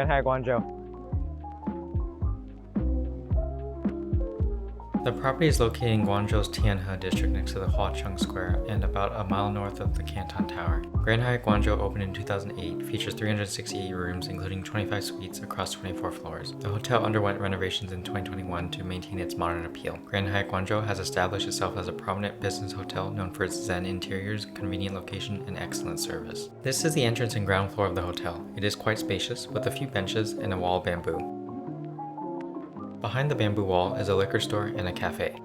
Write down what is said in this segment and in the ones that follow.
Grand Hyatt Guangzhou. The property is located in Guangzhou's Tianhe district next to the Huacheng Square and about a mile north of the Canton Tower. Grand Hyatt Guangzhou opened in 2008, features 368 rooms including 25 suites across 24 floors. The hotel underwent renovations in 2021 to maintain its modern appeal. Grand Hyatt Guangzhou has established itself as a prominent business hotel known for its zen interiors, convenient location, and excellent service. This is the entrance and ground floor of the hotel. It is quite spacious with a few benches and a wall of bamboo. Behind the bamboo wall is a liquor store and a cafe.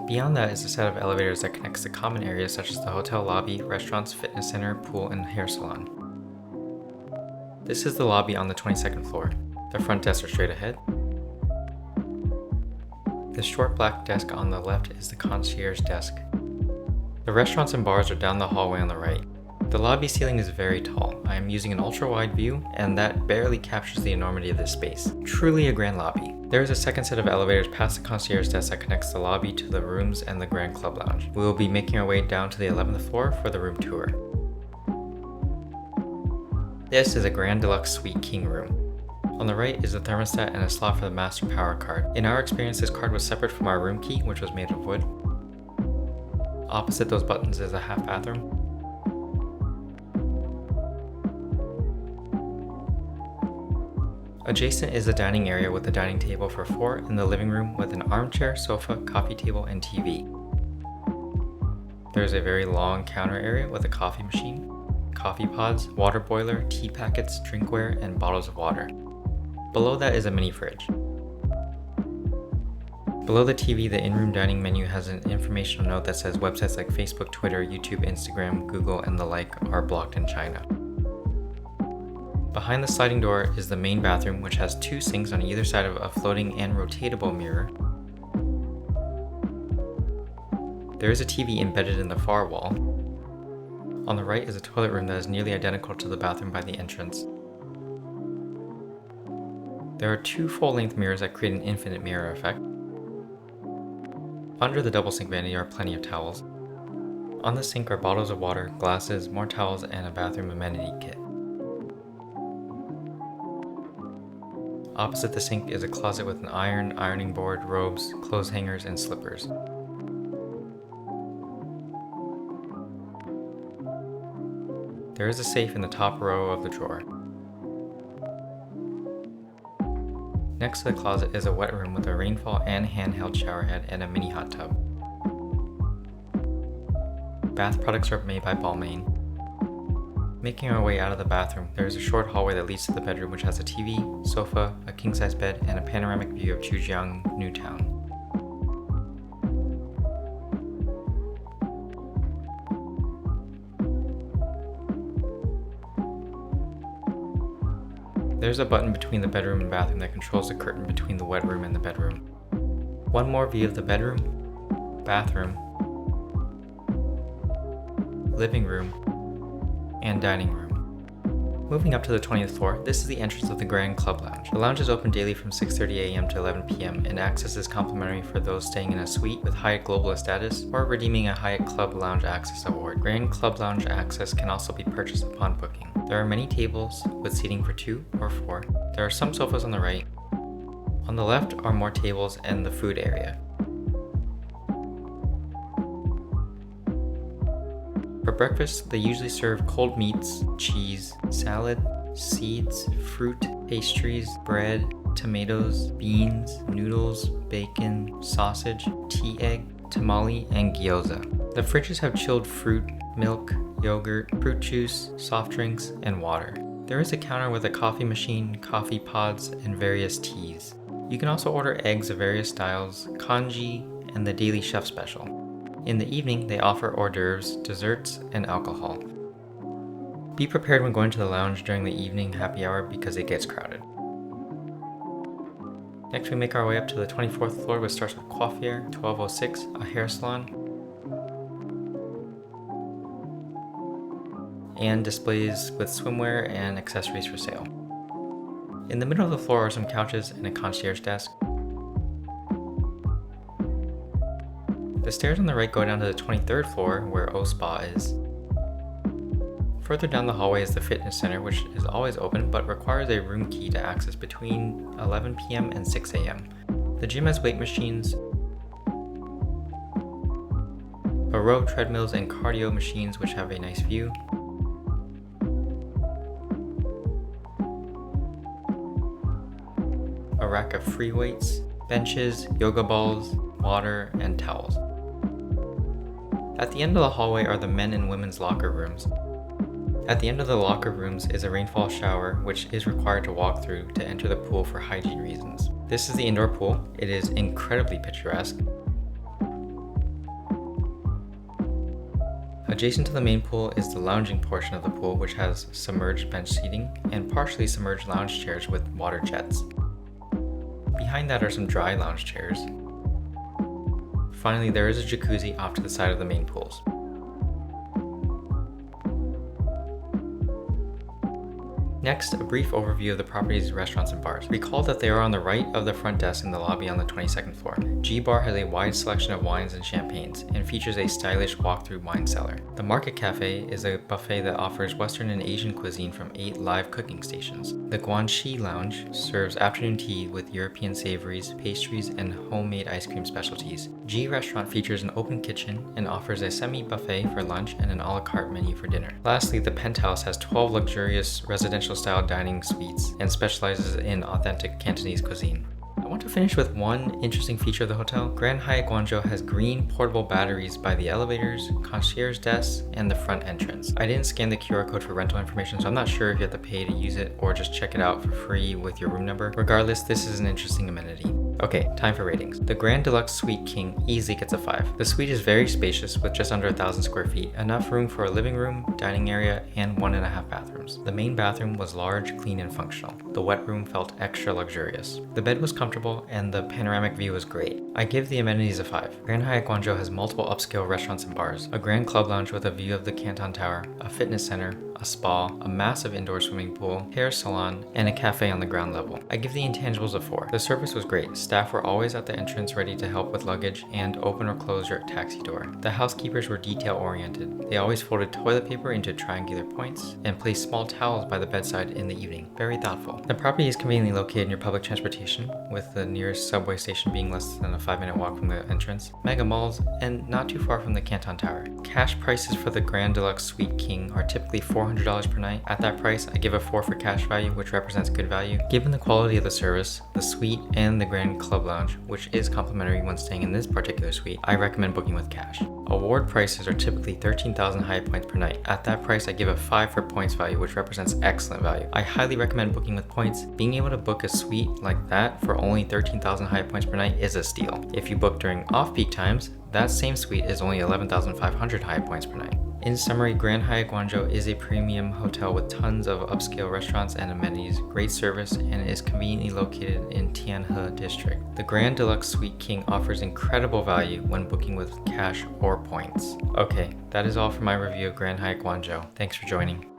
Beyond that is a set of elevators that connects to common areas such as the hotel lobby, restaurants, fitness center, pool, and hair salon. This is the lobby on the 22nd floor. The front desks are straight ahead. The short black desk on the left is the concierge desk. The restaurants and bars are down the hallway on the right. The lobby ceiling is very tall. I am using an ultra-wide view, and that barely captures the enormity of this space. Truly a grand lobby. There is a second set of elevators past the concierge desk that connects the lobby to the rooms and the grand club lounge. We will be making our way down to the 11th floor for the room tour. This is a Grand Deluxe Suite King room. On the right is a thermostat and a slot for the master power card. In our experience, this card was separate from our room key, which was made of wood. Opposite those buttons is a half bathroom. Adjacent is the dining area with a dining table for 4 in the living room with an armchair, sofa, coffee table, and TV. There is a very long counter area with a coffee machine, coffee pods, water boiler, tea packets, drinkware, and bottles of water. Below that is a mini fridge. Below the TV, the in-room dining menu has an informational note that says websites like Facebook, Twitter, YouTube, Instagram, Google, and the like are blocked in China. Behind the sliding door is the main bathroom, which has 2 sinks on either side of a floating and rotatable mirror. There is a TV embedded in the far wall. On the right is a toilet room that is nearly identical to the bathroom by the entrance. There are 2 full-length mirrors that create an infinite mirror effect. Under the double sink vanity are plenty of towels. On the sink are bottles of water, glasses, more towels, and a bathroom amenity kit. Opposite the sink is a closet with an ironing board, robes, clothes hangers, and slippers. There is a safe in the top row of the drawer. Next to the closet is a wet room with a rainfall and handheld shower head and a mini hot tub. Bath products are made by Balmain. Making our way out of the bathroom, there is a short hallway that leads to the bedroom, which has a TV, sofa, a king-size bed, and a panoramic view of Zhujiang, New Town. There's a button between the bedroom and bathroom that controls the curtain between the wet room and the bedroom. One more view of the bedroom, bathroom, living room, and dining room. Moving up to the 20th floor, this is the entrance of the Grand Club Lounge. The lounge is open daily from 6:30 a.m. to 11 p.m. and access is complimentary for those staying in a suite with Hyatt Globalist status or redeeming a Hyatt Club Lounge Access Award. Grand Club Lounge Access can also be purchased upon booking. There are many tables with seating for 2 or 4. There are some sofas on the right. On the left are more tables and the food area. For breakfast, they usually serve cold meats, cheese, salad, seeds, fruit, pastries, bread, tomatoes, beans, noodles, bacon, sausage, tea egg, tamale, and gyoza. The fridges have chilled fruit, milk, yogurt, fruit juice, soft drinks, and water. There is a counter with a coffee machine, coffee pods, and various teas. You can also order eggs of various styles, congee, and the daily chef special. In the evening, they offer hors d'oeuvres, desserts, and alcohol. Be prepared when going to the lounge during the evening happy hour because it gets crowded. Next, we make our way up to the 24th floor, which starts with Coiffure 1206, a hair salon, and displays with swimwear and accessories for sale. In the middle of the floor are some couches and a concierge desk. The stairs on the right go down to the 23rd floor, where O Spa is. Further down the hallway is the fitness center, which is always open but requires a room key to access between 11 p.m. and 6 a.m. The gym has weight machines, a row of treadmills and cardio machines which have a nice view. A rack of free weights, benches, yoga balls, water, and towels. At the end of the hallway are the men and women's locker rooms. At the end of the locker rooms is a rainfall shower, which is required to walk through to enter the pool for hygiene reasons. This is the indoor pool. It is incredibly picturesque. Adjacent to the main pool is the lounging portion of the pool, which has submerged bench seating and partially submerged lounge chairs with water jets. Behind that are some dry lounge chairs. Finally, there is a jacuzzi off to the side of the main pools. Next, a brief overview of the property's restaurants and bars. Recall that they are on the right of the front desk in the lobby on the 22nd floor. G Bar has a wide selection of wines and champagnes and features a stylish walk-through wine cellar. The Market Cafe is a buffet that offers Western and Asian cuisine from 8 live cooking stations. The Guangxi Lounge serves afternoon tea with European savories, pastries, and homemade ice cream specialties. G Restaurant features an open kitchen and offers a semi-buffet for lunch and an a la carte menu for dinner. Lastly, the Penthouse has 12 luxurious residential style dining suites and specializes in authentic Cantonese cuisine. I want to finish with one interesting feature of the hotel. Grand Hyatt Guangzhou has green portable batteries by the elevators, concierge desks, and the front entrance. I didn't scan the QR code for rental information, so I'm not sure if you have to pay to use it or just check it out for free with your room number. Regardless, this is an interesting amenity. Okay, time for ratings. The Grand Deluxe Suite King easily gets a 5. The suite is very spacious with just under 1,000 square feet, enough room for a living room, dining area, and 1.5 bathrooms. The main bathroom was large, clean, and functional. The wet room felt extra luxurious. The bed was comfortable and the panoramic view was great. I give the amenities a 5. Grand Hyatt Guangzhou has multiple upscale restaurants and bars, a grand club lounge with a view of the Canton Tower, a fitness center, a spa, a massive indoor swimming pool, hair salon, and a cafe on the ground level. I give the intangibles a 4. The service was great. Staff were always at the entrance ready to help with luggage and open or close your taxi door. The housekeepers were detail oriented. They always folded toilet paper into triangular points and placed small towels by the bedside in the evening. Very thoughtful. The property is conveniently located near public transportation, with the nearest subway station being less than a 5-minute walk from the entrance, mega malls, and not too far from the Canton Tower. Cash prices for the Grand Deluxe Suite King are typically $400 per night. At that price, I give a 4 for cash value, which represents good value. Given the quality of the service, the suite, and the Grand Club Lounge, which is complimentary when staying in this particular suite, I recommend booking with cash. Award prices are typically 13,000 Hyatt points per night. At that price, I give a 5 for points value, which represents excellent value. I highly recommend booking with points. Being able to book a suite like that for only 13,000 Hyatt points per night is a steal. If you book during off-peak times, that same suite is only 11,500 Hyatt points per night. In summary, Grand Hyatt Guangzhou is a premium hotel with tons of upscale restaurants and amenities, great service, and is conveniently located in Tianhe district. The Grand Deluxe Suite King offers incredible value when booking with cash or points. Okay, that is all for my review of Grand Hyatt Guangzhou. Thanks for joining.